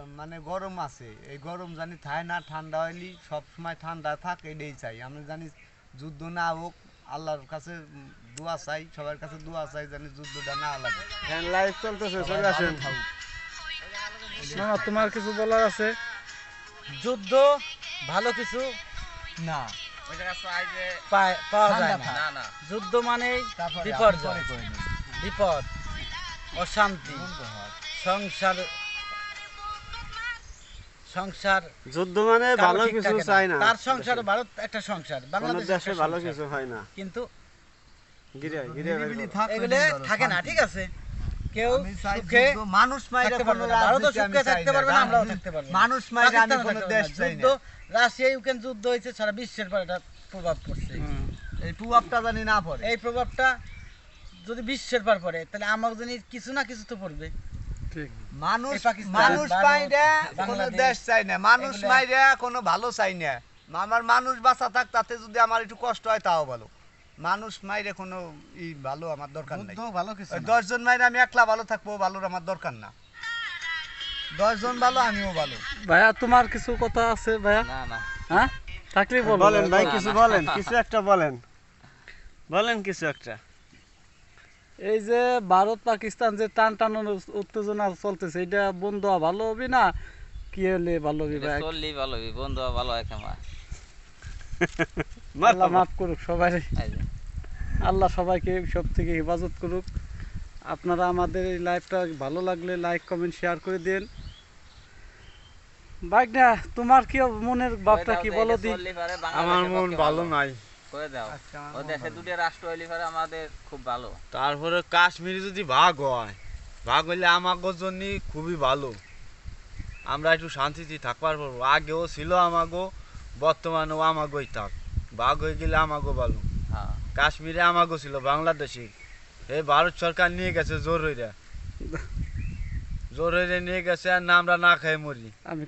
মানে গরম আছে, এই গরম জানি থায় না, ঠান্ডা হইলি সব সময় ঠান্ডা থাক, এটাই চাই। আমি জানি যুদ্ধ না হোক, আল্লাহর কাছে দোয়া চাই, সবার কাছে দোয়া চাই জানি যুদ্ধটা না লাগে। হ্যাঁ লাইভ চলতেছে, চলে আসেন। মামা তোমার কিছু বলার আছে? যুদ্ধ ভালো কিছু না, পাওয়া যায় ঠান্ডা না। না। যুদ্ধ মানেই তারপরে বিপর্যয়, পরে করে নিই। বিপদ, অশান্তি, সংসার সংসার যুদ্ধ মানে কারো ভালো ঠিক কিছু থাকে চাই না, তার সংসার ভালো একটা সংসার, কোনো বাংলাদেশে দেশে ভালো কিছু হয় না, কিন্তু গিরে গিরে নিরিবিলি থাক, এগুলো ওই দিন থাকে না। শান্তি। ঠিক আছে, কেউ আমি চাই সুখে যুদ্ধ, মানুষ মাইরে থাকতে কোনো পারবে না। ভারতও রাজনীতি আমি সুখে চাই থাকতে না, পারবে না, আমরাও রাজনীতি- থাকতে পারবো না। মানুষ মাইরে আমি পাকিস্তানও কোনো থাকতে দেশ পারবে না। চাই যুদ্ধ না। রাশিয়া ইউক্রেন যুদ্ধ হয়েছে, সারা বিশ্বের পর এটা প্রভাব পড়ছে। এই প্রভাবটা জানি না পড়ে। এই প্রভাবটা যদি বিশ্বের পর পড়ে, তাহলে আমার জানি কিছু না কিছু তো পড়বে। ঠিক। মানুষ এই পাকিস্তান, মানুষ ভারত, মাইরে কোনো বাংলাদেশ, দেশ চাই না, মানুষ এগুলা- মাইরে কোনো ভালো চাই না। আমার মানুষ বাঁচা থাক, তাতে যদি আমার একটু কষ্ট হয় তাও ভালো। মানুষ মাইরে কোনো ভালো আমার দরকার নাই। ভালো কিছু ওই 10 জন মাইরে আমি একলা ভালো থাকবো, ভালোর আমার দরকার না। 10 জন ভালো, আমিও ভালো। ভাইয়া তোমার কিছু কথা আছে ভাইয়া? না না, হ্যাঁ থাকলে বলো। বলেন ভাই, না, কিছু না। বলেন, কিছু একটা বলেন, বলেন কিছু একটা। এই যে ভারত পাকিস্তান যে টান টান উত্তেজনা চলতেছে, এটা বন্ধ হওয়া ভালো হবে না কি হলে ভালো হবে ভাই? চললেই ভালো হবে, বন্ধু ভালো হয় কেমন। আল্লাহ মাফ করুক সবাই, এই যে, আল্লাহ সবাইকে সব থেকে হেফাজত করুক। আপনারা আমাদের এই লাইভটা ভালো লাগলে লাইক কমেন্ট শেয়ার করে দিন। বাইক না, তোমার কি মনের ভাবটা কি বলো দি? চললেই পারে, আমার বাংলাদেশের মন পক্ষে ভালো নাই। করে দাও। আজকে আমার ও মন দেশে ভালো। দুটো রাষ্ট্র হইলে পারে আমাদের খুব ভালো। তারপরে কাশ্মীরে যদি ভাগ হয়, ভাগ হইলে আমাগো জন্য খুবই ভালো, আমরা একটু শান্তিতে থাকবার পারবো। আগেও ছিল আমাগো, বর্তমানেও আমাগোই থাক, ভাগ হয়ে গেলে আমাগো ভালো। হ্যাঁ, কাশ্মীরে আমাগো ছিল, বাংলাদেশে এই ভারত সরকার নিয়ে গেছে জোর হইরা, জোর হইরে নিয়ে গেছে, আর না আমরা না খাই মরি। আমি